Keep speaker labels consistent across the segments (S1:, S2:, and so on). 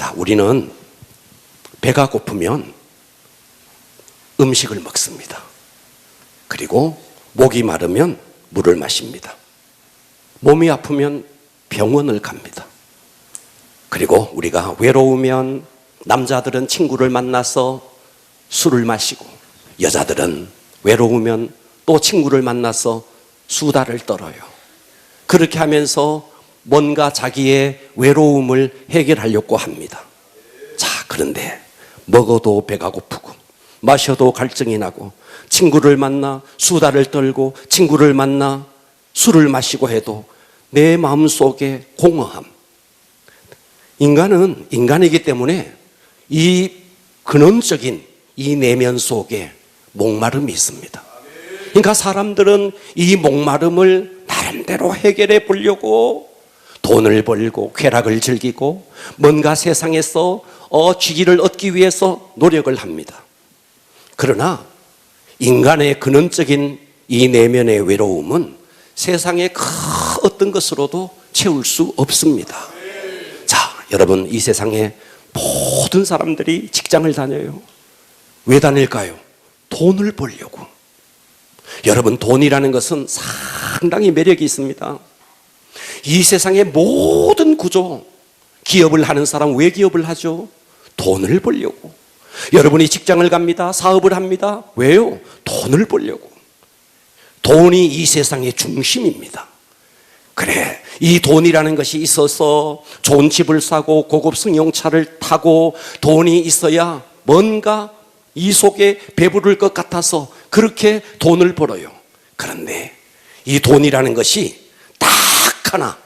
S1: 자, 우리는 배가 고프면 음식을 먹습니다. 그리고 목이 마르면 물을 마십니다. 몸이 아프면 병원을 갑니다. 그리고 우리가 외로우면 남자들은 친구를 만나서 술을 마시고, 여자들은 외로우면 또 친구를 만나서 수다를 떨어요. 그렇게 하면서 뭔가 자기의 외로움을 해결하려고 합니다. 자, 그런데 먹어도 배가 고프고 마셔도 갈증이 나고 친구를 만나 수다를 떨고 친구를 만나 술을 마시고 해도 내 마음속에 공허함. 인간은 인간이기 때문에 이 근원적인 이 내면 속에 목마름이 있습니다. 그러니까 사람들은 이 목마름을 나름대로 해결해 보려고 돈을 벌고 쾌락을 즐기고 뭔가 세상에서 지위를 얻기 위해서 노력을 합니다. 그러나 인간의 근원적인 이 내면의 외로움은 세상의 그 어떤 것으로도 채울 수 없습니다. 자, 여러분, 이 세상에 모든 사람들이 직장을 다녀요. 왜 다닐까요? 돈을 벌려고. 여러분, 돈이라는 것은 상당히 매력이 있습니다. 이 세상의 모든 구조, 기업을 하는 사람 왜 기업을 하죠? 돈을 벌려고. 여러분이 직장을 갑니다. 사업을 합니다. 왜요? 돈을 벌려고. 돈이 이 세상의 중심입니다. 그래, 이 돈이라는 것이 있어서 좋은 집을 사고 고급 승용차를 타고 돈이 있어야 뭔가 이 속에 배부를 것 같아서 그렇게 돈을 벌어요. 그런데 이 돈이라는 것이 딱 하나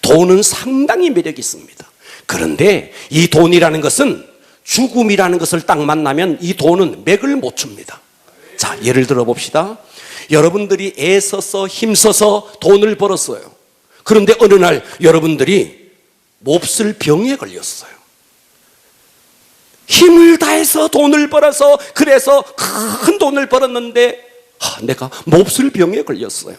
S1: 돈은 상당히 매력이 있습니다. 그런데 이 돈이라는 것은 죽음이라는 것을 딱 만나면 이 돈은 맥을 못 춥니다. 자, 예를 들어 봅시다. 여러분들이 애써서 힘써서 돈을 벌었어요. 그런데 어느 날 여러분들이 몹쓸 병에 걸렸어요. 힘을 다해서 돈을 벌어서 그래서 큰 돈을 벌었는데 내가 몹쓸 병에 걸렸어요.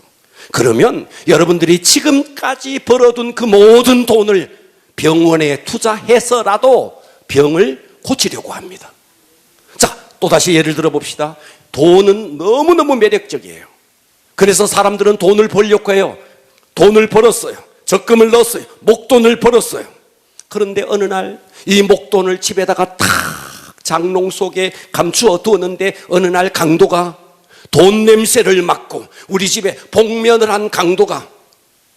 S1: 그러면 여러분들이 지금까지 벌어둔 그 모든 돈을 병원에 투자해서라도 병을 고치려고 합니다. 자, 또다시 예를 들어 봅시다. 돈은 너무너무 매력적이에요. 그래서 사람들은 돈을 벌려고 해요. 돈을 벌었어요. 적금을 넣었어요. 목돈을 벌었어요. 그런데 어느 날 이 목돈을 집에다가 탁 장롱 속에 감추어 두었는데 어느 날 강도가 돈 냄새를 맡고 우리 집에 복면을 한 강도가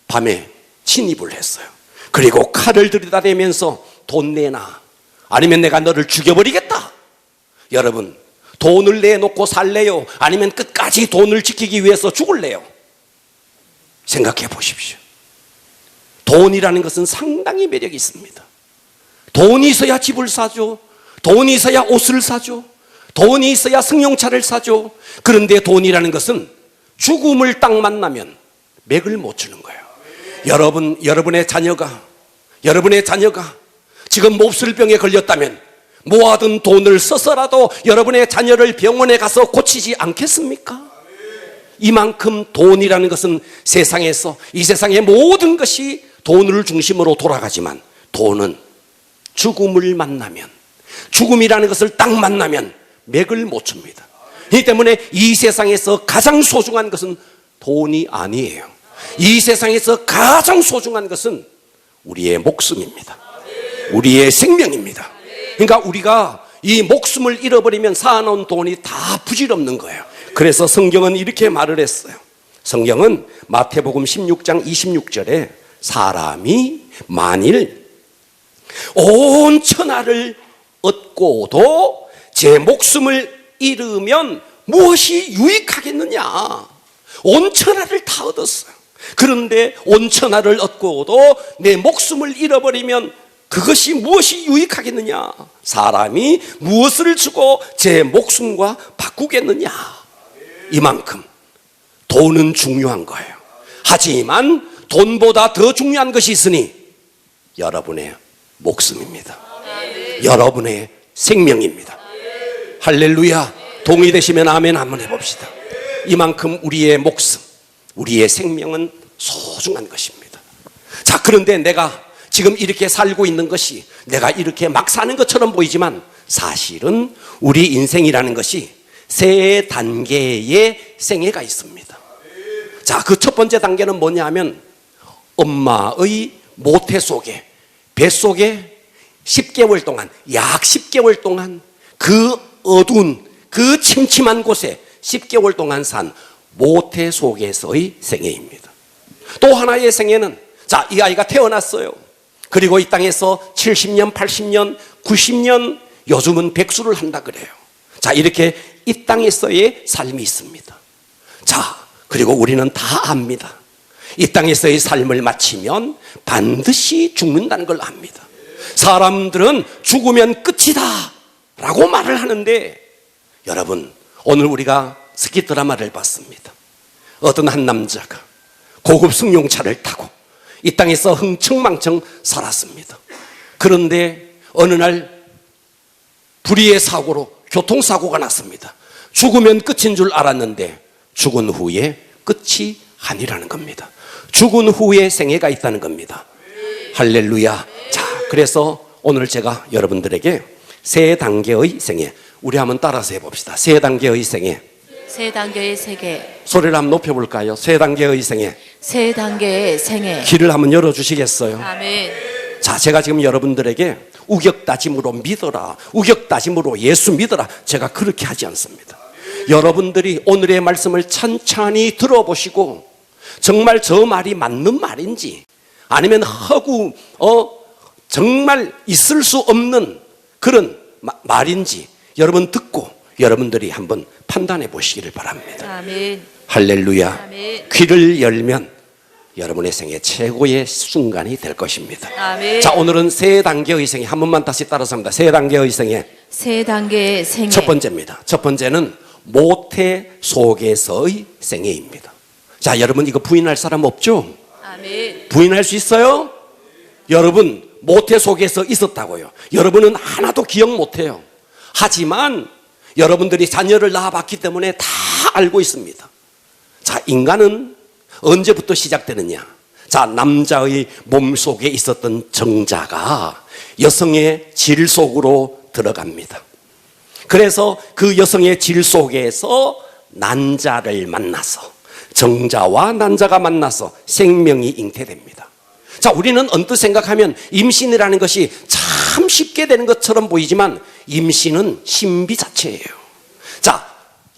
S1: 밤에 침입을 했어요. 그리고 칼을 들이다대면서 돈 내놔, 아니면 내가 너를 죽여버리겠다. 여러분, 돈을 내놓고 살래요? 아니면 끝까지 돈을 지키기 위해서 죽을래요? 생각해 보십시오. 돈이라는 것은 상당히 매력이 있습니다. 돈이 있어야 집을 사죠. 돈이 있어야 옷을 사죠. 돈이 있어야 승용차를 사죠. 그런데 돈이라는 것은 죽음을 딱 만나면 맥을 못 추는 거예요. 여러분의 자녀가 지금 몹쓸 병에 걸렸다면 모아둔 돈을 써서라도 여러분의 자녀를 병원에 가서 고치지 않겠습니까? 이만큼 돈이라는 것은 세상에서 이 세상의 모든 것이 돈을 중심으로 돌아가지만 돈은 죽음을 만나면, 죽음이라는 것을 딱 만나면 맥을 못 춥니다. 이 때문에 이 세상에서 가장 소중한 것은 돈이 아니에요. 이 세상에서 가장 소중한 것은 우리의 목숨입니다. 우리의 생명입니다. 그러니까 우리가 이 목숨을 잃어버리면 쌓아놓은 돈이 다 부질없는 거예요. 그래서 성경은 이렇게 말을 했어요. 성경은 마태복음 16장 26절에 사람이 만일 온 천하를 얻고도 제 목숨을 잃으면 무엇이 유익하겠느냐. 온 천하를 다 얻었어요. 그런데 온 천하를 얻고도 내 목숨을 잃어버리면 그것이 무엇이 유익하겠느냐. 사람이 무엇을 주고 제 목숨과 바꾸겠느냐. 이만큼 돈은 중요한 거예요. 하지만 돈보다 더 중요한 것이 있으니 여러분의 목숨입니다. 여러분의 생명입니다. 할렐루야. 동의되시면 아멘 한번 해봅시다. 이만큼 우리의 목숨, 우리의 생명은 소중한 것입니다. 자, 그런데 내가 지금 이렇게 살고 있는 것이 내가 이렇게 막 사는 것처럼 보이지만 사실은 우리 인생이라는 것이 세 단계의 생애가 있습니다. 자, 그 첫 번째 단계는 뭐냐 하면 엄마의 모태 속에, 뱃속에 10개월 동안, 약 10개월 동안 그 어두운, 그 침침한 곳에 10개월 동안 산 모태 속에서의 생애입니다. 또 하나의 생애는, 자, 이 아이가 태어났어요. 그리고 이 땅에서 70년, 80년, 90년, 요즘은 백수를 한다 그래요. 자, 이렇게 이 땅에서의 삶이 있습니다. 자, 그리고 우리는 다 압니다. 이 땅에서의 삶을 마치면 반드시 죽는다는 걸 압니다. 사람들은 죽으면 끝이다 라고 말을 하는데, 여러분, 오늘 우리가 스키 드라마를 봤습니다. 어떤 한 남자가 고급 승용차를 타고 이 땅에서 흥청망청 살았습니다. 그런데 어느 날 불의의 사고로 교통사고가 났습니다. 죽으면 끝인 줄 알았는데 죽은 후에 끝이 아니라는 겁니다. 죽은 후에 생애가 있다는 겁니다. 할렐루야. 자, 그래서 오늘 제가 여러분들에게 세 단계의 생애, 우리 한번 따라서 해봅시다. 세 단계의 생애.
S2: 세 단계의 세계.
S1: 소리를 한번 높여볼까요? 세 단계의 생애.
S2: 세 단계의 생애.
S1: 귀를 한번 열어주시겠어요?
S2: 아멘.
S1: 자, 제가 지금 여러분들에게 우격다짐으로 믿어라, 우격다짐으로 예수 믿어라, 제가 그렇게 하지 않습니다. 여러분들이 오늘의 말씀을 천천히 들어보시고 정말 저 말이 맞는 말인지 아니면 허구 정말 있을 수 없는 그런 말인지 여러분 듣고 여러분들이 한번 판단해 보시기를 바랍니다.
S2: 아멘.
S1: 할렐루야.
S2: 아멘.
S1: 귀를 열면 여러분의 생애 최고의 순간이 될 것입니다.
S2: 아멘.
S1: 자, 오늘은 세 단계의 생애, 한 번만 다시 따라서 합니다. 세 단계의 생애.
S2: 세 단계의 생애.
S1: 첫 번째입니다. 첫 번째는 모태 속에서의 생애입니다. 자, 여러분 이거 부인할 사람 없죠?
S2: 아멘.
S1: 부인할 수 있어요? 여러분 모태 속에서 있었다고요. 여러분은 하나도 기억 못해요. 하지만 여러분들이 자녀를 낳아봤기 때문에 다 알고 있습니다. 자, 인간은 언제부터 시작되느냐? 자, 남자의 몸속에 있었던 정자가 여성의 질 속으로 들어갑니다. 그래서 그 여성의 질 속에서 난자를 만나서 정자와 난자가 만나서 생명이 잉태됩니다. 자, 우리는 언뜻 생각하면 임신이라는 것이 참 쉽게 되는 것처럼 보이지만 임신은 신비 자체예요. 자,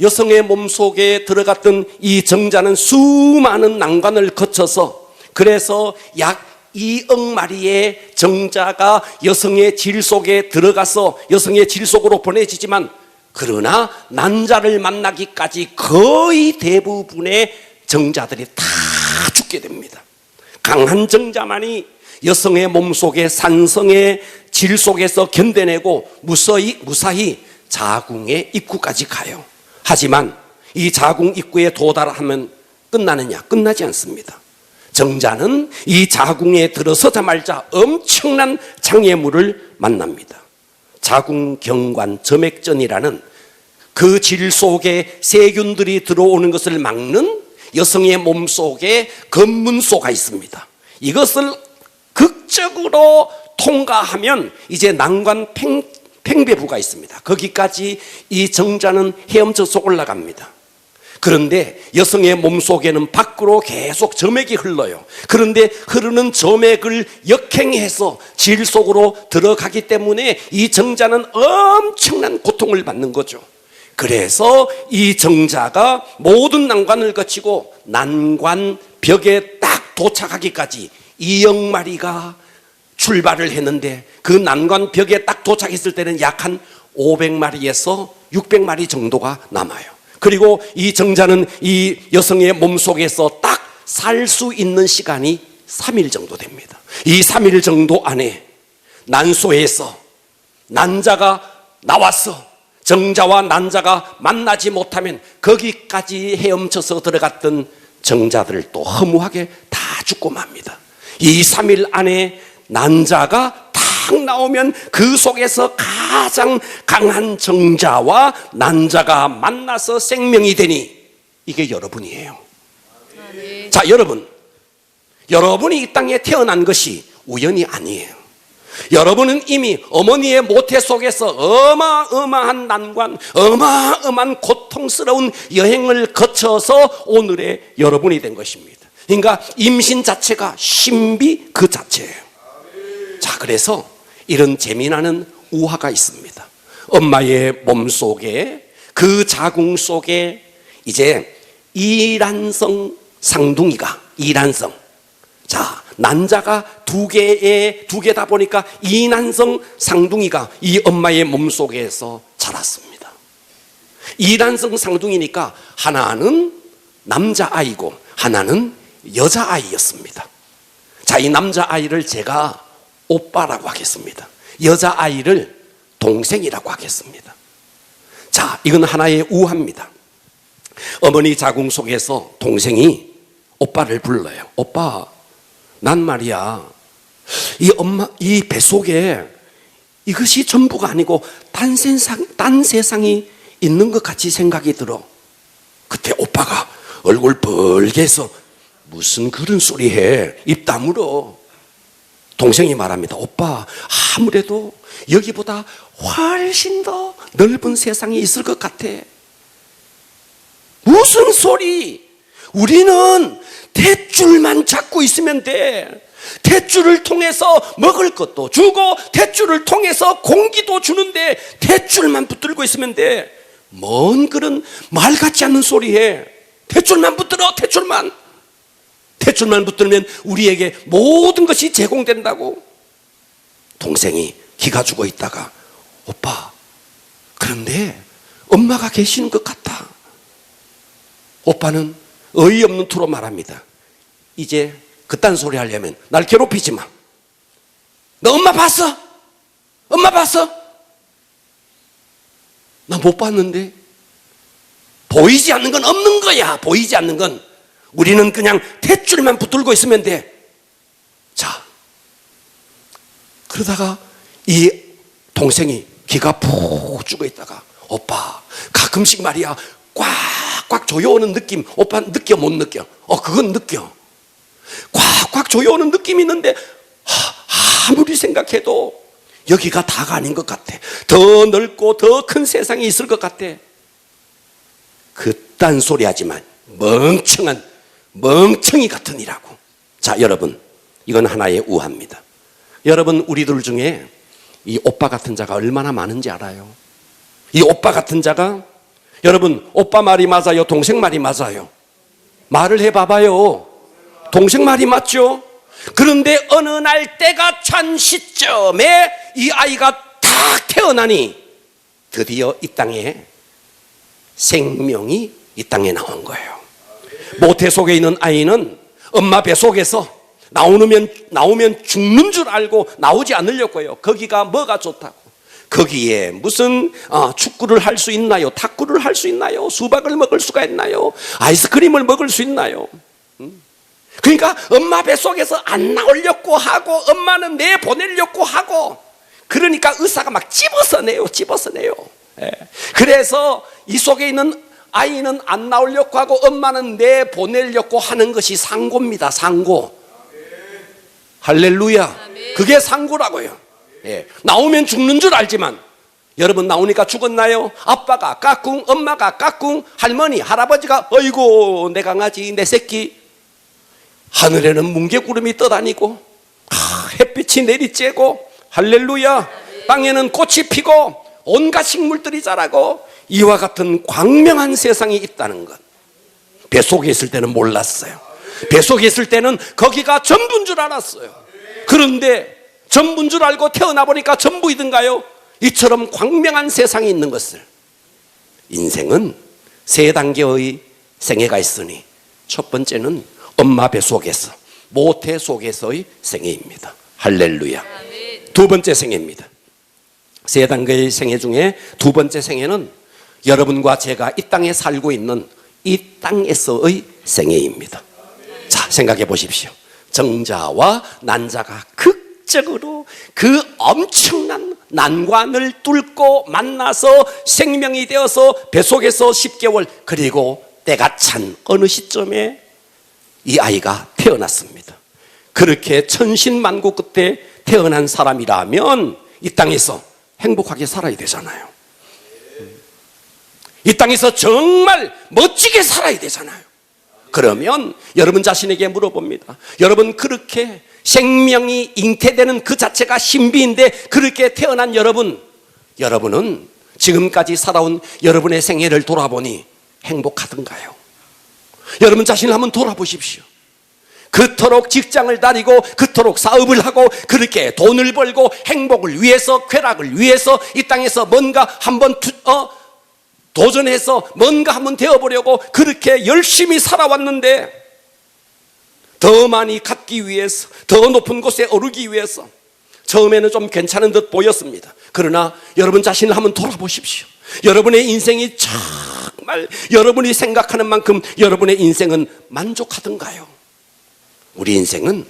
S1: 여성의 몸속에 들어갔던 이 정자는 수많은 난관을 거쳐서 그래서 약 2억 마리의 정자가 여성의 질 속에 들어가서 여성의 질 속으로 보내지지만 그러나 난자를 만나기까지 거의 대부분의 정자들이 다 죽게 됩니다. 강한 정자만이 여성의 몸속에 산성의 질 속에서 견뎌내고 무사히 자궁의 입구까지 가요. 하지만 이 자궁 입구에 도달하면 끝나느냐? 끝나지 않습니다. 정자는 이 자궁에 들어서자마자 엄청난 장애물을 만납니다. 자궁경관 점액전이라는 그 질 속에 세균들이 들어오는 것을 막는 여성의 몸속에 검문소가 있습니다. 이것을 극적으로 통과하면 이제 난관 팽배부가 있습니다. 거기까지 이 정자는 헤엄쳐서 올라갑니다. 그런데 여성의 몸속에는 밖으로 계속 점액이 흘러요. 그런데 흐르는 점액을 역행해서 질 속으로 들어가기 때문에 이 정자는 엄청난 고통을 받는 거죠. 그래서 이 정자가 모든 난관을 거치고 난관 벽에 딱 도착하기까지 2억 마리가 출발을 했는데 그 난관 벽에 딱 도착했을 때는 약 한 500마리에서 600마리 정도가 남아요. 그리고 이 정자는 이 여성의 몸속에서 딱 살 수 있는 시간이 3일 정도 됩니다. 이 3일 정도 안에 난소에서 난자가 나왔어. 정자와 난자가 만나지 못하면 거기까지 헤엄쳐서 들어갔던 정자들 또 허무하게 다 죽고 맙니다. 이 3일 안에 난자가 딱 나오면 그 속에서 가장 강한 정자와 난자가 만나서 생명이 되니 이게 여러분이에요. 자, 여러분이 이 땅에 태어난 것이 우연이 아니에요. 여러분은 이미 어머니의 모태 속에서 어마어마한 난관, 어마어마한 고통스러운 여행을 거쳐서 오늘의 여러분이 된 것입니다. 그러니까 임신 자체가 신비 그 자체예요. 자, 그래서 이런 재미나는 우화가 있습니다. 엄마의 몸 속에, 그 자궁 속에 이제 이란성 상둥이가, 이란성, 자, 난자가 두 개다 보니까 이란성 상둥이가 이 엄마의 몸 속에서 자랐습니다. 이란성 상둥이니까 하나는 남자아이고 하나는 여자아이였습니다. 자, 이 남자아이를 제가 오빠라고 하겠습니다. 여자아이를 동생이라고 하겠습니다. 자, 이건 하나의 우화입니다. 어머니 자궁 속에서 동생이 오빠를 불러요. 오빠, 난 말이야, 이 뱃속에 이것이 전부가 아니고 딴 세상이 있는 것 같이 생각이 들어. 그때 오빠가 얼굴 벌게 해서 무슨 그런 소리 해, 입 다물어. 동생이 말합니다. 오빠, 아무래도 여기보다 훨씬 더 넓은 세상이 있을 것 같아. 무슨 소리? 우리는 탯줄만 잡고 있으면 돼. 탯줄을 통해서 먹을 것도 주고 탯줄을 통해서 공기도 주는데 탯줄만 붙들고 있으면 돼. 뭔 그런 말 같지 않는 소리 해. 탯줄만 붙들어, 탯줄만. 탯줄만 붙들면 우리에게 모든 것이 제공된다고. 동생이 기가 죽어 있다가, 오빠, 그런데 엄마가 계시는 것 같아. 오빠는 어이없는 투로 말합니다. 이제 그딴 소리 하려면 날 괴롭히지 마. 너 엄마 봤어? 엄마 봤어? 나 못 봤는데. 보이지 않는 건 없는 거야. 보이지 않는 건. 우리는 그냥 탯줄만 붙들고 있으면 돼. 자, 그러다가 이 동생이 기가 푹 죽어 있다가, 오빠, 가끔씩 말이야, 꽉꽉 조여오는 느낌, 오빠 느껴 못 느껴? 그건 느껴. 꽉꽉 조여오는 느낌이 있는데 아무리 생각해도 여기가 다가 아닌 것 같아. 더 넓고 더 큰 세상이 있을 것 같아. 그딴 소리 하지만 멍청이 같으니라고. 자, 여러분, 이건 하나의 우화입니다. 여러분, 우리들 중에 이 오빠 같은 자가 얼마나 많은지 알아요? 이 오빠 같은 자가, 여러분, 오빠 말이 맞아요? 동생 말이 맞아요? 말을 해봐봐요. 동생 말이 맞죠? 그런데 어느 날 때가 찬 시점에 이 아이가 딱 태어나니 드디어 이 땅에 생명이 이 땅에 나온 거예요. 모태 속에 있는 아이는 엄마 뱃속에서 나오면 죽는 줄 알고 나오지 않으려고요. 거기가 뭐가 좋다고. 거기에 무슨 축구를 할 수 있나요? 탁구를 할 수 있나요? 수박을 먹을 수가 있나요? 아이스크림을 먹을 수 있나요? 그러니까 엄마 뱃속에서 안 나오려고 하고 엄마는 내보내려고 하고, 그러니까 의사가 막 집어서내요. 그래서 이 속에 있는 아이는 안 나오려고 하고 엄마는 내보내려고 하는 것이 상고입니다. 상고. 할렐루야. 그게 상고라고요. 나오면 죽는 줄 알지만, 여러분, 나오니까 죽었나요? 아빠가 까꿍, 엄마가 까꿍, 할머니, 할아버지가 어이구 내 강아지, 내 새끼. 하늘에는 뭉게구름이 떠다니고 햇빛이 내리쬐고, 할렐루야. 땅에는 꽃이 피고 온갖 식물들이 자라고 이와 같은 광명한 세상이 있다는 것. 뱃속에 있을 때는 몰랐어요. 뱃속에 있을 때는 거기가 전부인 줄 알았어요. 그런데 전부인 줄 알고 태어나 보니까 전부이든가요? 이처럼 광명한 세상이 있는 것을. 인생은 세 단계의 생애가 있으니 첫 번째는 엄마 뱃속에서, 모태 속에서의 생애입니다. 할렐루야. 두 번째 생애입니다. 세 단계의 생애 중에 두 번째 생애는 여러분과 제가 이 땅에 살고 있는 이 땅에서의 생애입니다. 자, 생각해 보십시오. 정자와 난자가 극적으로 그 엄청난 난관을 뚫고 만나서 생명이 되어서 뱃속에서 10개월, 그리고 때가 찬 어느 시점에 이 아이가 태어났습니다. 그렇게 천신만고 끝에 태어난 사람이라면 이 땅에서 행복하게 살아야 되잖아요. 이 땅에서 정말 멋지게 살아야 되잖아요. 그러면 여러분 자신에게 물어봅니다. 여러분, 그렇게 생명이 잉태되는 그 자체가 신비인데 그렇게 태어난 여러분은 지금까지 살아온 여러분의 생애를 돌아보니 행복하던가요? 여러분 자신을 한번 돌아보십시오. 그토록 직장을 다니고 그토록 사업을 하고 그렇게 돈을 벌고 행복을 위해서, 쾌락을 위해서 이 땅에서 뭔가 한번 도전해서 뭔가 한번 되어보려고 그렇게 열심히 살아왔는데, 더 많이 갖기 위해서, 더 높은 곳에 오르기 위해서 처음에는 좀 괜찮은 듯 보였습니다. 그러나 여러분 자신을 한번 돌아보십시오. 여러분의 인생이 정말 여러분이 생각하는 만큼 여러분의 인생은 만족하던가요? 우리 인생은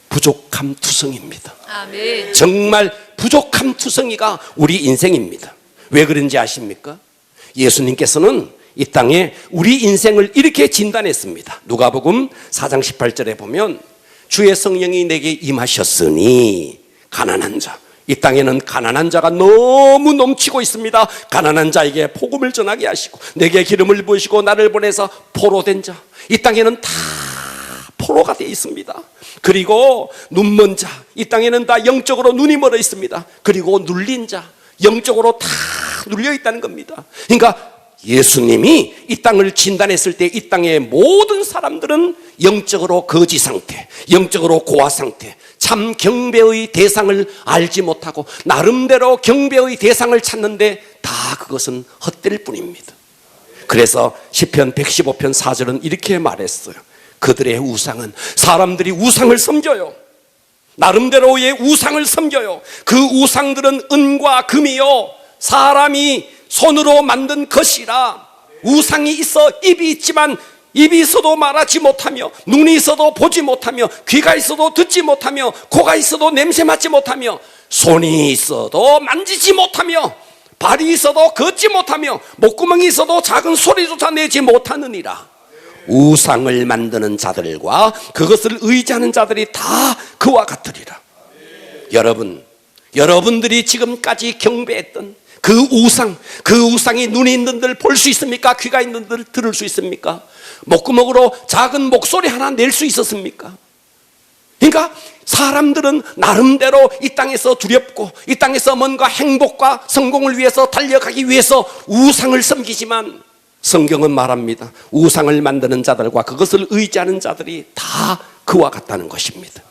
S1: 부족함 투성입니다.
S2: 아멘.
S1: 정말 부족함 투성이가 우리 인생입니다. 왜 그런지 아십니까? 예수님께서는 이 땅에 우리 인생을 이렇게 진단했습니다. 누가복음 4장 18절에 보면 주의 성령이 내게 임하셨으니 가난한 자, 이 땅에는 가난한 자가 너무 넘치고 있습니다. 가난한 자에게 복음을 전하게 하시고 내게 기름을 부으시고 나를 보내서 포로된 자, 이 땅에는 다 포로가 되어 있습니다. 그리고 눈먼 자, 이 땅에는 다 영적으로 눈이 멀어 있습니다. 그리고 눌린 자, 영적으로 다 눌려 있다는 겁니다. 그러니까 예수님이 이 땅을 진단했을 때 이 땅의 모든 사람들은 영적으로 거지 상태, 영적으로 고아 상태, 참 경배의 대상을 알지 못하고 나름대로 경배의 대상을 찾는데 다 그것은 헛될 뿐입니다. 그래서 시편 115편 4절은 이렇게 말했어요. 그들의 우상은, 사람들이 우상을 섬겨요. 나름대로의 우상을 섬겨요. 그 우상들은 은과 금이요, 사람이 손으로 만든 것이라. 우상이 있어 입이 있지만 입이 있어도 말하지 못하며, 눈이 있어도 보지 못하며, 귀가 있어도 듣지 못하며, 코가 있어도 냄새 맡지 못하며, 손이 있어도 만지지 못하며, 발이 있어도 걷지 못하며, 목구멍이 있어도 작은 소리조차 내지 못하느니라. 우상을 만드는 자들과 그것을 의지하는 자들이 다 그와 같으리라. 여러분들이 지금까지 경배했던 그 우상이 눈이 있는 들 볼 수 있습니까? 귀가 있는 들 들을 수 있습니까? 목구멍으로 작은 목소리 하나 낼 수 있었습니까? 그러니까 사람들은 나름대로 이 땅에서 두렵고 이 땅에서 뭔가 행복과 성공을 위해서 달려가기 위해서 우상을 섬기지만, 성경은 말합니다. 우상을 만드는 자들과 그것을 의지하는 자들이 다 그와 같다는 것입니다.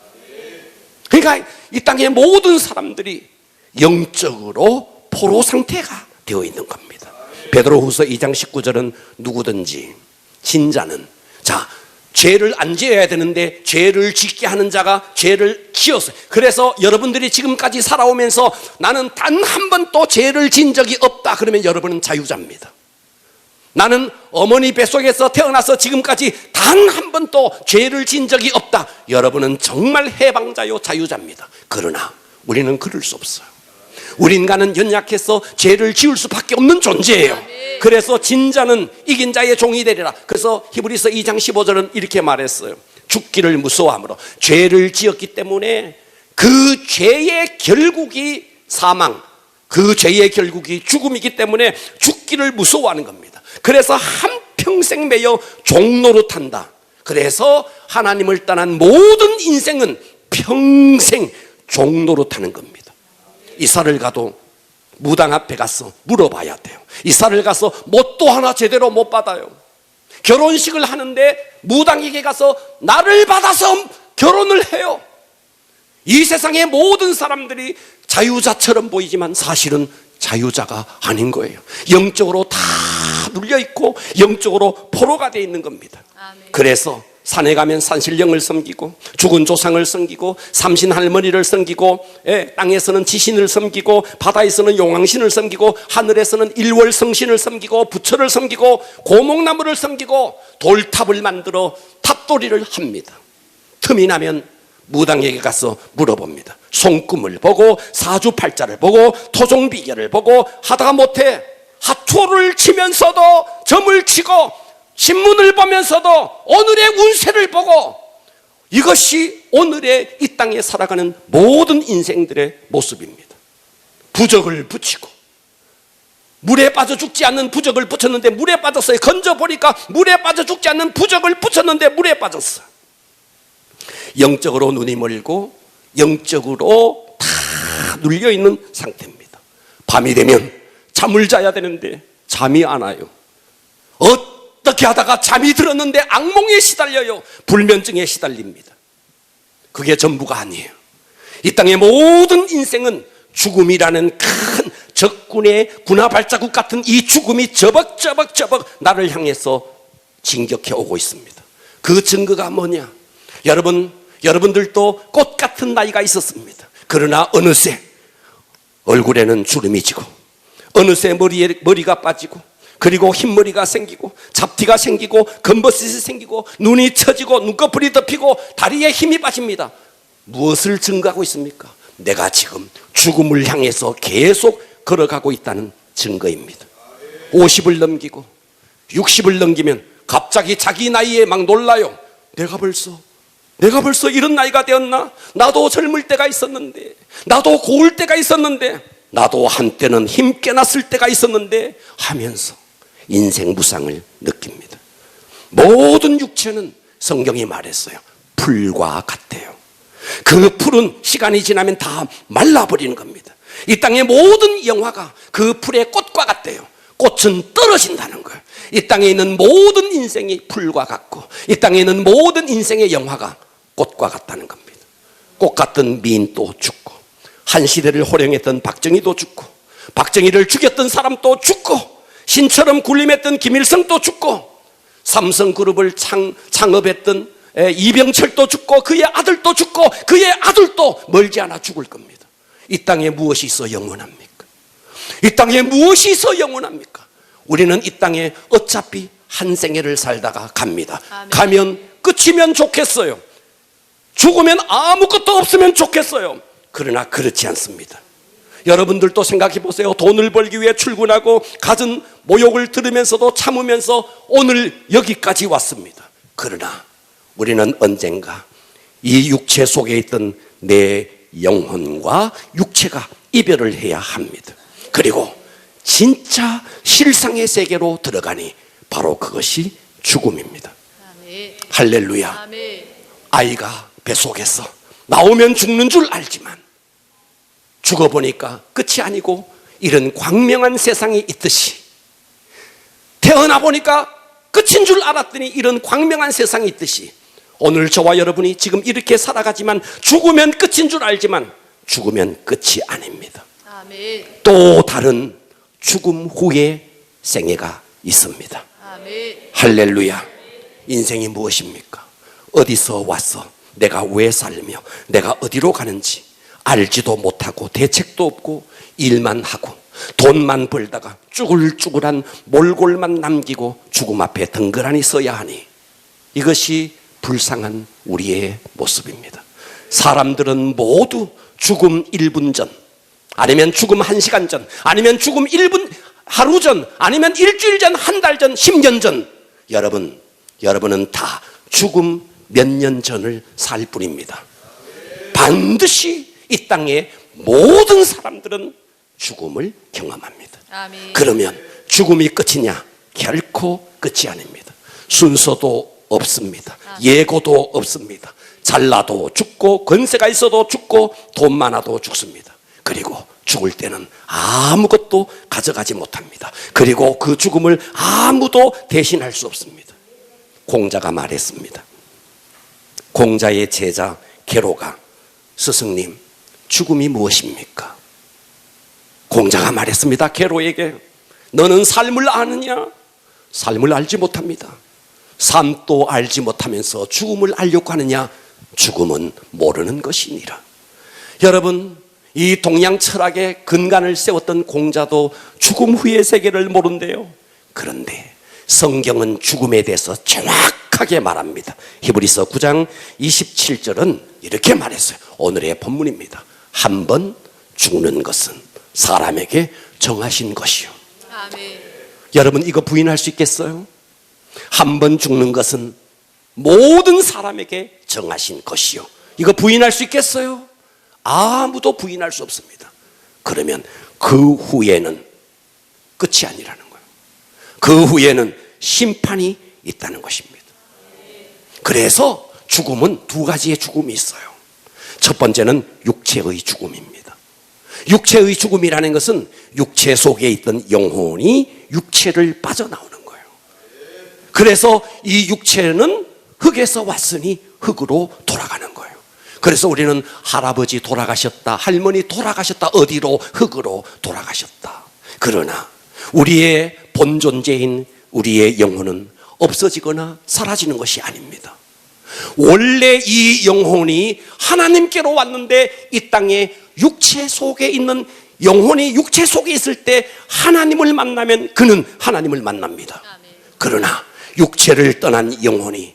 S1: 그러니까 이 땅의 모든 사람들이 영적으로 포로 상태가 되어 있는 겁니다. 베드로후서 2장 19절은 누구든지 진자는, 자, 죄를 안 지어야 되는데 죄를 짓게 하는 자가 죄를 지었어요. 그래서 여러분들이 지금까지 살아오면서 나는 단 한 번도 죄를 진 적이 없다 그러면 여러분은 자유자입니다. 나는 어머니 뱃속에서 태어나서 지금까지 단 한 번도 죄를 진 적이 없다, 여러분은 정말 해방자요, 자유자입니다. 그러나 우리는 그럴 수 없어요. 우리 인간은 연약해서 죄를 지을 수밖에 없는 존재예요. 그래서 진자는 이긴 자의 종이 되리라. 그래서 히브리서 2장 15절은 이렇게 말했어요. 죽기를 무서워함으로, 죄를 지었기 때문에 그 죄의 결국이 사망, 그 죄의 결국이 죽음이기 때문에 죽기를 무서워하는 겁니다. 그래서 한평생 매여 종노릇한다. 그래서 하나님을 떠난 모든 인생은 평생 종노릇하는 겁니다. 이사를 가도 무당 앞에 가서 물어봐야 돼요. 이사를 가서 뭣도 하나 제대로 못 받아요. 결혼식을 하는데 무당에게 가서 나를 받아서 결혼을 해요. 이 세상의 모든 사람들이 자유자처럼 보이지만 사실은 자유자가 아닌 거예요. 영적으로 다 눌려있고 영적으로 포로가 되어 있는 겁니다. 그래서 산에 가면 산신령을 섬기고, 죽은 조상을 섬기고, 삼신 할머니를 섬기고, 땅에서는 지신을 섬기고, 바다에서는 용왕신을 섬기고, 하늘에서는 일월성신을 섬기고, 부처를 섬기고, 고목나무를 섬기고, 돌탑을 만들어 탑돌이를 합니다. 틈이 나면 무당에게 가서 물어봅니다. 손금을 보고 사주팔자를 보고 토종비결을 보고, 하다가 못해 하초를 치면서도, 점을 치고, 신문을 보면서도 오늘의 운세를 보고 이것이 오늘의 이 땅에 살아가는 모든 인생들의 모습입니다. 부적을 붙이고, 물에 빠져 죽지 않는 부적을 붙였는데 물에 빠졌어요. 건져보니까 물에 빠져 죽지 않는 부적을 붙였는데 물에 빠졌어. 영적으로 눈이 멀고 영적으로 다 눌려있는 상태입니다. 밤이 되면 잠을 자야 되는데 잠이 안 와요. 어떻게 하다가 잠이 들었는데 악몽에 시달려요. 불면증에 시달립니다. 그게 전부가 아니에요. 이 땅의 모든 인생은 죽음이라는 큰 적군의 군화 발자국 같은 이 죽음이 저벅저벅 나를 향해서 진격해 오고 있습니다. 그 증거가 뭐냐? 여러분들도 꽃 같은 나이가 있었습니다. 그러나 어느새 얼굴에는 주름이 지고, 어느새 머리가 빠지고, 그리고 흰머리가 생기고, 잡티가 생기고, 검버섯이 생기고, 눈이 처지고, 눈꺼풀이 덮이고, 다리에 힘이 빠집니다. 무엇을 증거하고 있습니까? 내가 지금 죽음을 향해서 계속 걸어가고 있다는 증거입니다. 50을 넘기고 60을 넘기면 갑자기 자기 나이에 막 놀라요. 내가 벌써 이런 나이가 되었나? 나도 젊을 때가 있었는데, 나도 고울 때가 있었는데, 나도 한때는 힘께 났을 때가 있었는데 하면서 인생 무상을 느낍니다. 모든 육체는 성경이 말했어요. 풀과 같대요. 그 풀은 시간이 지나면 다 말라버리는 겁니다. 이 땅의 모든 영화가 그 풀의 꽃과 같대요. 꽃은 떨어진다는 거예요. 이 땅에 있는 모든 인생이 풀과 같고, 이 땅에 있는 모든 인생의 영화가 꽃과 같다는 겁니다. 꽃 같은 미인도 죽고, 한 시대를 호령했던 박정희도 죽고, 박정희를 죽였던 사람도 죽고, 신처럼 군림했던 김일성도 죽고, 삼성그룹을 창업했던 이병철도 죽고, 그의 아들도 죽고, 그의 아들도 멀지 않아 죽을 겁니다. 이 땅에 무엇이 있어 영원합니까? 이 땅에 무엇이 있어 영원합니까? 우리는 이 땅에 어차피 한 생애를 살다가 갑니다.
S2: 아멘.
S1: 가면 끝이면 좋겠어요. 죽으면 아무것도 없으면 좋겠어요. 그러나 그렇지 않습니다. 여러분들도 생각해 보세요. 돈을 벌기 위해 출근하고 갖은 모욕을 들으면서도 참으면서 오늘 여기까지 왔습니다. 그러나 우리는 언젠가 이 육체 속에 있던 내 영혼과 육체가 이별을 해야 합니다. 그리고 진짜 실상의 세계로 들어가니 바로 그것이 죽음입니다.
S2: 아멘.
S1: 할렐루야.
S2: 아멘.
S1: 아이가 뱃속에서 나오면 죽는 줄 알지만 죽어보니까 끝이 아니고 이런 광명한 세상이 있듯이, 태어나 보니까 끝인 줄 알았더니 이런 광명한 세상이 있듯이, 오늘 저와 여러분이 지금 이렇게 살아가지만 죽으면 끝인 줄 알지만 죽으면 끝이 아닙니다.
S2: 아멘.
S1: 또 다른 죽음 후의 생애가 있습니다.
S2: 아멘.
S1: 할렐루야. 인생이 무엇입니까? 어디서 왔어? 내가 왜 살며 내가 어디로 가는지 알지도 못하고 대책도 없고 일만 하고 돈만 벌다가 쭈글쭈글한 몰골만 남기고 죽음 앞에 덩그러니 서야 하니, 이것이 불쌍한 우리의 모습입니다. 사람들은 모두 죽음 1분 전, 아니면 죽음 1시간 전, 아니면 죽음 1분 하루 전, 아니면 일주일 전, 한 달 전, 10년 전, 여러분은 다 죽음 몇 년 전을 살 뿐입니다. 반드시 이 땅의 모든 사람들은 죽음을 경험합니다.
S2: 아멘.
S1: 그러면 죽음이 끝이냐? 결코 끝이 아닙니다. 순서도 없습니다. 예고도 없습니다. 잘나도 죽고, 권세가 있어도 죽고, 돈 많아도 죽습니다. 그리고 죽을 때는 아무것도 가져가지 못합니다. 그리고 그 죽음을 아무도 대신할 수 없습니다. 공자가 말했습니다. 공자의 제자 계로가, 스승님, 죽음이 무엇입니까? 공자가 말했습니다. 계로에게, 너는 삶을 아느냐? 삶을 알지 못합니다. 삶도 알지 못하면서 죽음을 알려고 하느냐? 죽음은 모르는 것이니라. 여러분, 이 동양 철학의 근간을 세웠던 공자도 죽음 후의 세계를 모른대요. 그런데 성경은 죽음에 대해서 정확하게 말합니다. 히브리서 9장 27절은 이렇게 말했어요. 오늘의 본문입니다. 한 번 죽는 것은 사람에게 정하신 것이요.
S2: 아멘.
S1: 여러분, 이거 부인할 수 있겠어요? 한 번 죽는 것은 모든 사람에게 정하신 것이요. 이거 부인할 수 있겠어요? 아무도 부인할 수 없습니다. 그러면 그 후에는 끝이 아니라는 거예요. 그 후에는 심판이 있다는 것입니다. 그래서 죽음은 두 가지의 죽음이 있어요. 첫 번째는 육체의 죽음입니다. 육체의 죽음이라는 것은 육체 속에 있던 영혼이 육체를 빠져나오는 거예요. 그래서 이 육체는 흙에서 왔으니 흙으로 돌아가는 거예요. 그래서 우리는 할아버지 돌아가셨다, 할머니 돌아가셨다, 어디로? 흙으로 돌아가셨다. 그러나 우리의 본존재인 우리의 영혼은 없어지거나 사라지는 것이 아닙니다. 원래 이 영혼이 하나님께로 왔는데 이 땅에 육체 속에 있는 영혼이 육체 속에 있을 때 하나님을 만나면 그는 하나님을 만납니다. 그러나 육체를 떠난 영혼이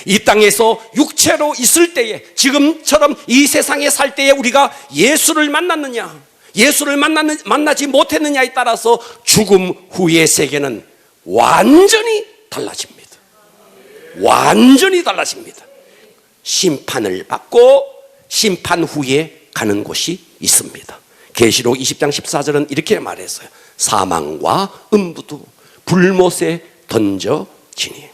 S1: 이 땅에서 육체로 있을 때에, 지금처럼 이 세상에 살 때에 우리가 예수를 만났느냐, 예수를 만나지 못했느냐에 따라서 죽음 후의 세계는 완전히 달라집니다. 완전히 달라집니다. 심판을 받고 심판 후에 가는 곳이 있습니다. 계시록 20장 14절은 이렇게 말했어요. 사망과 음부도 불못에 던져지니.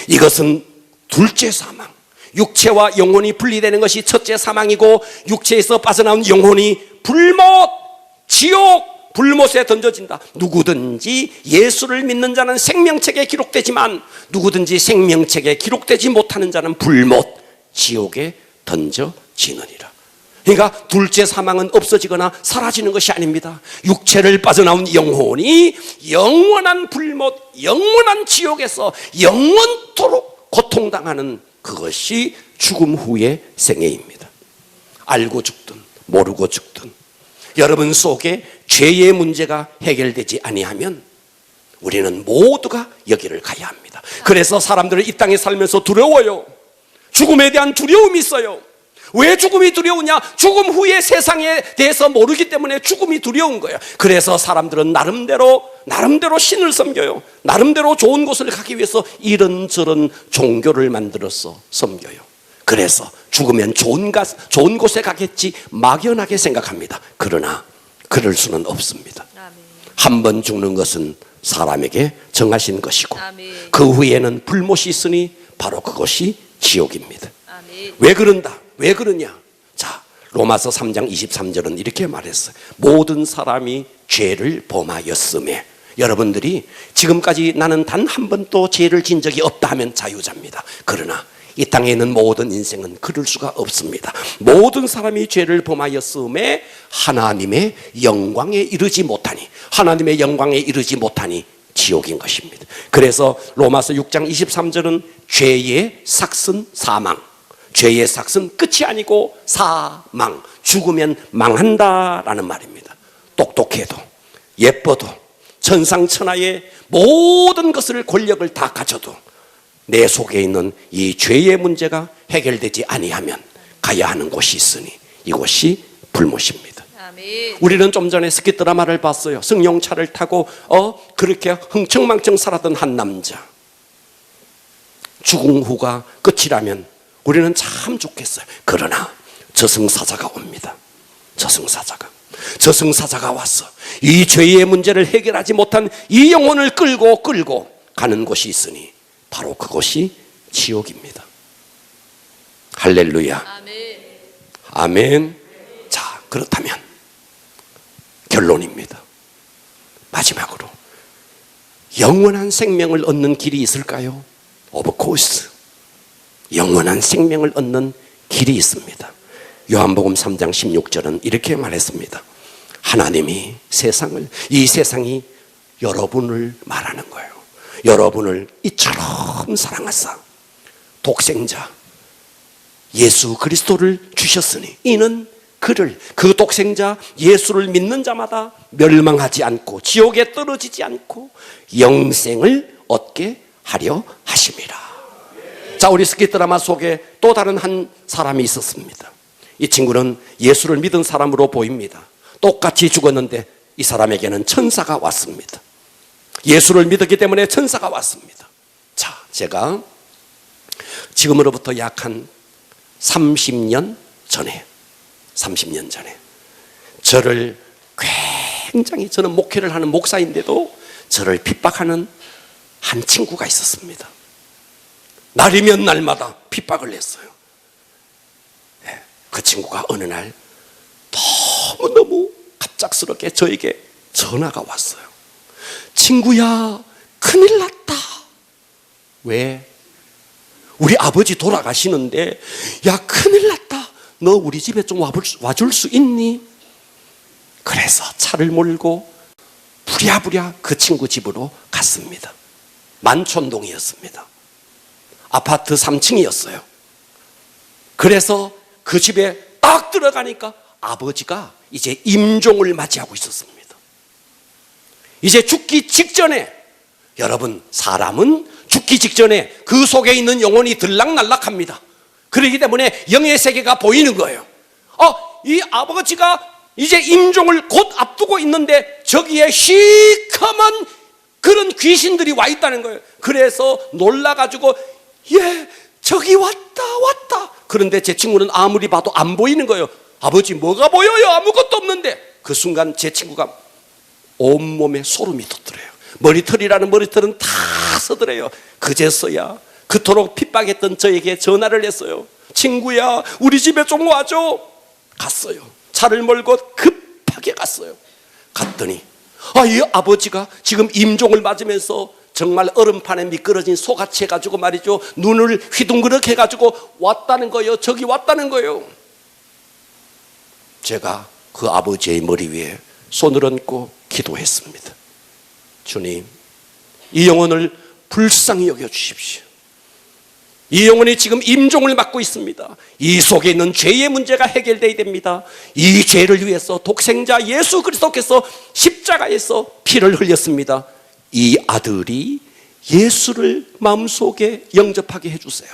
S1: 이것은 둘째 사망, 육체와 영혼이 분리되는 것이 첫째 사망이고, 육체에서 빠져나온 영혼이 불못, 지옥, 불못에 던져진다. 누구든지 예수를 믿는 자는 생명책에 기록되지만 누구든지 생명책에 기록되지 못하는 자는 불못, 지옥에 던져지느니라. 그러니까 둘째 사망은 없어지거나 사라지는 것이 아닙니다. 육체를 빠져나온 영혼이 영원한 불못, 영원한 지옥에서 영원토록 고통당하는 그것이 죽음 후의 생애입니다. 알고 죽든 모르고 죽든 여러분 속에 죄의 문제가 해결되지 아니하면 우리는 모두가 여기를 가야 합니다. 그래서 사람들은 이 땅에 살면서 두려워요. 죽음에 대한 두려움이 있어요. 왜 죽음이 두려우냐? 죽음 후의 세상에 대해서 모르기 때문에 죽음이 두려운 거예요. 그래서 사람들은 나름대로 신을 섬겨요. 나름대로 좋은 곳을 가기 위해서 이런저런 종교를 만들어서 섬겨요. 그래서 죽으면 좋은 곳에 가겠지 막연하게 생각합니다. 그러나 그럴 수는 없습니다. 한 번 죽는 것은 사람에게 정하신 것이고, 그 후에는 불못이 있으니 바로 그것이 지옥입니다. 왜 그런다? 왜 그러냐? 자, 로마서 3장 23절은 이렇게 말했어요. 모든 사람이 죄를 범하였음에. 여러분들이 지금까지 나는 단 한 번도 죄를 진 적이 없다 하면 자유자입니다. 그러나 이 땅에 있는 모든 인생은 그럴 수가 없습니다. 모든 사람이 죄를 범하였음에 하나님의 영광에 이르지 못하니, 하나님의 영광에 이르지 못하니 지옥인 것입니다. 그래서 로마서 6장 23절은 죄의 삭은 사망, 죄의 삭은 끝이 아니고 사망, 죽으면 망한다라는 말입니다. 똑똑해도 예뻐도 천상천하의 모든 것을, 권력을 다 가져도 내 속에 있는 이 죄의 문제가 해결되지 아니하면 가야 하는 곳이 있으니 이곳이 불못입니다. 우리는 좀 전에 스키 드라마를 봤어요. 승용차를 타고 그렇게 흥청망청 살았던 한 남자, 죽음 후가 끝이라면 우리는 참 좋겠어요. 그러나 저승사자가 옵니다. 저승사자가 와서 이 죄의 문제를 해결하지 못한 이 영혼을 끌고 가는 곳이 있으니 바로 그것이 지옥입니다. 할렐루야. 아멘. 자, 그렇다면 결론입니다. 마지막으로 영원한 생명을 얻는 길이 있을까요? Of course. 영원한 생명을 얻는 길이 있습니다. 요한복음 3장 16절은 이렇게 말했습니다. 하나님이 이 세상이 여러분을 말하는 거예요. 여러분을 이처럼 사랑하사 독생자 예수 그리스도를 주셨으니 이는 그 독생자 예수를 믿는 자마다 멸망하지 않고 지옥에 떨어지지 않고 영생을 얻게 하려 하심이라. 자, 우리 스키 드라마 속에 또 다른 한 사람이 있었습니다. 이 친구는 예수를 믿은 사람으로 보입니다. 똑같이 죽었는데 이 사람에게는 천사가 왔습니다. 예수를 믿었기 때문에 천사가 왔습니다. 자, 제가 지금으로부터 약 한 30년 전에 저를 굉장히, 저는 목회를 하는 목사인데도 저를 핍박하는 한 친구가 있었습니다. 날이면 날마다 핍박을 했어요. 그 친구가 어느 날 너무너무 갑작스럽게 저에게 전화가 왔어요. 친구야, 큰일 났다. 왜? 우리 아버지 돌아가시는데, 야, 큰일 났다. 너 우리 집에 좀 와줄 수 있니? 그래서 차를 몰고 부랴부랴 그 친구 집으로 갔습니다. 만촌동이었습니다. 아파트 3층이었어요. 그래서 그 집에 딱 들어가니까 아버지가 이제 임종을 맞이하고 있었습니다. 이제 죽기 직전에, 여러분, 사람은 죽기 직전에 그 속에 있는 영혼이 들락날락합니다. 그렇기 때문에 영의 세계가 보이는 거예요. 이 아버지가 이제 임종을 곧 앞두고 있는데 저기에 시커먼 그런 귀신들이 와 있다는 거예요. 그래서 놀라가지고, 예, 저기 왔다. 그런데 제 친구는 아무리 봐도 안 보이는 거예요. 아버지, 뭐가 보여요? 아무것도 없는데. 그 순간 제 친구가 온몸에 소름이 돋더래요. 머리털이라는 머리털은 다 서더래요. 그제서야 그토록 핍박했던 저에게 전화를 했어요. 친구야, 우리 집에 좀 와줘. 갔어요. 차를 몰고 급하게 갔어요. 갔더니 이 아버지가 지금 임종을 맞으면서 정말 얼음판에 미끄러진 소같이 해가지고 말이죠, 눈을 휘둥그렇게 해가지고 왔다는 거예요. 저기 왔다는 거예요. 제가 그 아버지의 머리 위에 손을 얹고 기도했습니다. 주님, 이 영혼을 불쌍히 여겨주십시오. 이 영혼이 지금 임종을 맞고 있습니다. 이 속에 있는 죄의 문제가 해결되어야 됩니다. 이 죄를 위해서 독생자 예수 그리스도께서 십자가에서 피를 흘렸습니다. 이 아들이 예수를 마음속에 영접하게 해주세요.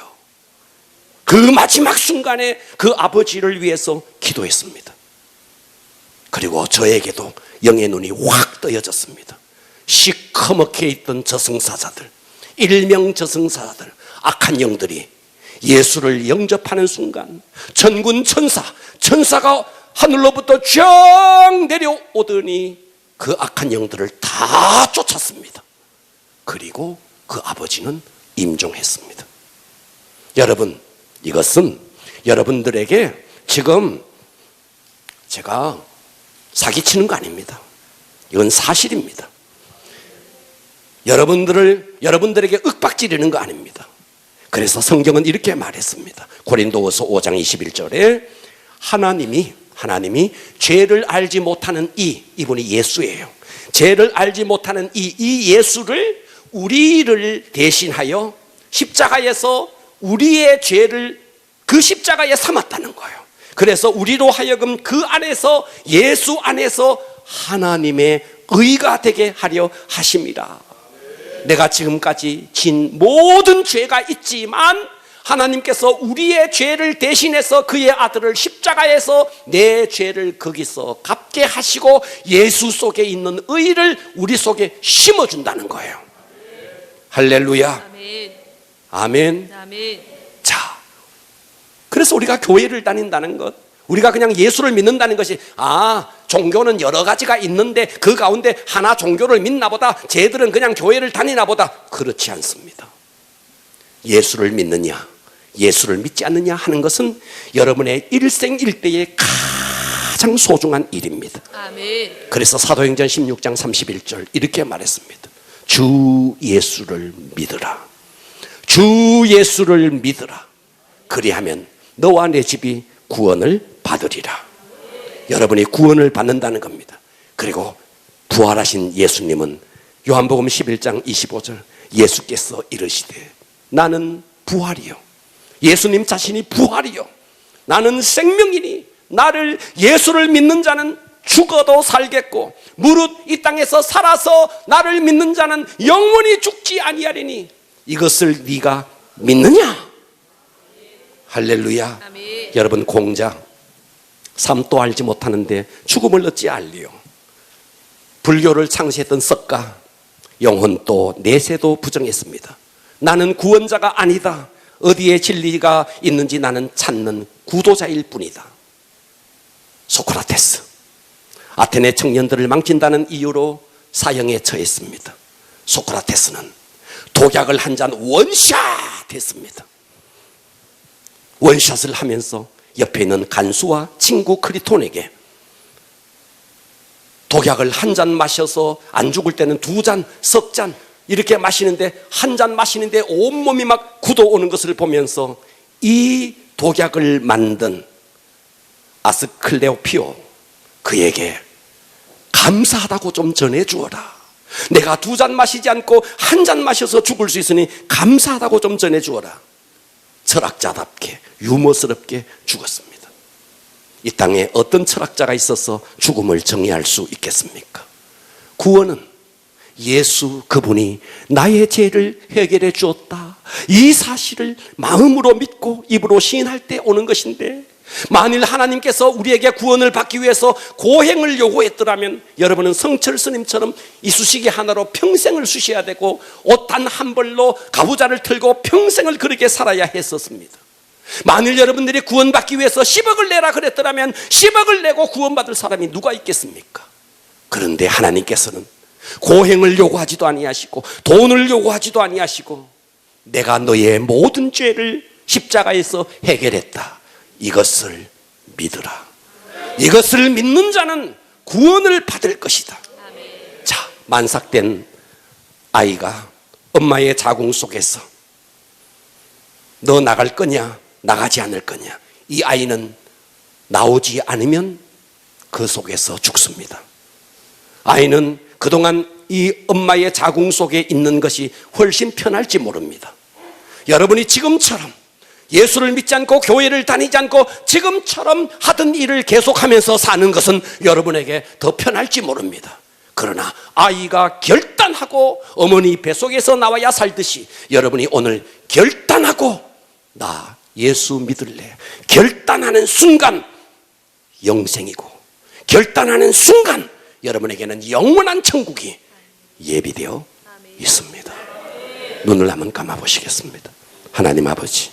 S1: 그 마지막 순간에 그 아버지를 위해서 기도했습니다. 그리고 저에게도 영의 눈이 확 떠여졌습니다. 시커멓게 있던 저승사자들, 일명 저승사자들, 악한 영들이 예수를 영접하는 순간 천군 천사가 하늘로부터 쫙 내려오더니 그 악한 영들을 다 쫓았습니다. 그리고 그 아버지는 임종했습니다. 여러분, 이것은 여러분들에게 지금 제가 사기치는 거 아닙니다. 이건 사실입니다. 여러분들에게 윽박지르는 거 아닙니다. 그래서 성경은 이렇게 말했습니다. 고린도후서 5장 21절에 하나님이 죄를 알지 못하는 이분이 예수예요. 죄를 알지 못하는 이 예수를 우리를 대신하여 십자가에서 우리의 죄를 그 십자가에 삼았다는 거예요. 그래서 우리로 하여금 그 안에서, 예수 안에서 하나님의 의가 되게 하려 하심이라. 내가 지금까지 진 모든 죄가 있지만 하나님께서 우리의 죄를 대신해서 그의 아들을 십자가에서 내 죄를 거기서 갚게 하시고 예수 속에 있는 의를 우리 속에 심어준다는 거예요. 할렐루야.
S2: 아멘.
S1: 아멘.
S2: 아멘.
S1: 자, 그래서 우리가 교회를 다닌다는 것, 우리가 그냥 예수를 믿는다는 것이, 종교는 여러 가지가 있는데 그 가운데 하나 종교를 믿나 보다, 쟤들은 그냥 교회를 다니나 보다. 그렇지 않습니다. 예수를 믿느냐, 예수를 믿지 않느냐 하는 것은 여러분의 일생일대의 가장 소중한 일입니다.
S2: 아멘.
S1: 그래서 사도행전 16장 31절 이렇게 말했습니다. 주 예수를 믿으라. 주 예수를 믿으라. 그리하면 너와 내 집이 구원을 받으리라. 여러분이 구원을 받는다는 겁니다. 그리고 부활하신 예수님은 요한복음 11장 25절 예수께서 이르시되 나는 부활이요, 예수님 자신이 부활이요, 나는 생명이니 나를 예수를 믿는 자는 죽어도 살겠고 무릇 이 땅에서 살아서 나를 믿는 자는 영원히 죽지 아니하리니 이것을 네가 믿느냐? 할렐루야.
S2: 아멘.
S1: 여러분, 공자 삶도 알지 못하는데 죽음을 어찌 알리요. 불교를 창시했던 석가 영혼도 내세도 부정했습니다. 나는 구원자가 아니다. 어디에 진리가 있는지 나는 찾는 구도자일 뿐이다. 소크라테스. 아테네 청년들을 망친다는 이유로 사형에 처했습니다. 소크라테스는 독약을 한 잔 원샷 했습니다. 원샷을 하면서 옆에 있는 간수와 친구 크리톤에게 독약을 한 잔 마셔서 안 죽을 때는 2잔, 석 잔 이렇게 마시는데 한 잔 마시는데 온몸이 막 굳어오는 것을 보면서 이 독약을 만든 아스클레오피오 그에게 감사하다고 좀 전해주어라. 내가 2잔 마시지 않고 한 잔 마셔서 죽을 수 있으니 감사하다고 좀 전해주어라. 철학자답게 유머스럽게 죽었습니다. 이 땅에 어떤 철학자가 있어서 죽음을 정의할 수 있겠습니까? 구원은 예수 그분이 나의 죄를 해결해 주었다, 이 사실을 마음으로 믿고 입으로 시인할 때 오는 것인데, 만일 하나님께서 우리에게 구원을 받기 위해서 고행을 요구했더라면 여러분은 성철 스님처럼 이쑤시개 하나로 평생을 쑤셔야 되고 옷단 한 벌로 가부좌를 틀고 평생을 그렇게 살아야 했었습니다. 만일 여러분들이 구원받기 위해서 10억을 내라 그랬더라면 10억을 내고 구원받을 사람이 누가 있겠습니까? 그런데 하나님께서는 고행을 요구하지도 아니하시고 돈을 요구하지도 아니하시고 내가 너의 모든 죄를 십자가에서 해결했다, 이것을 믿으라. 이것을 믿는 자는 구원을 받을 것이다. 자, 만삭된 아이가 엄마의 자궁 속에서 너 나갈 거냐 나가지 않을 거냐, 이 아이는 나오지 않으면 그 속에서 죽습니다. 아이는 그동안 이 엄마의 자궁 속에 있는 것이 훨씬 편할지 모릅니다. 여러분이 지금처럼 예수를 믿지 않고 교회를 다니지 않고 지금처럼 하던 일을 계속하면서 사는 것은 여러분에게 더 편할지 모릅니다. 그러나 아이가 결단하고 어머니 뱃속에서 나와야 살듯이 여러분이 오늘 결단하고 나 예수 믿을래, 결단하는 순간 영생이고, 결단하는 순간 여러분에게는 영원한 천국이 예비되어 있습니다. 눈을 한번 감아 보시겠습니다. 하나님 아버지,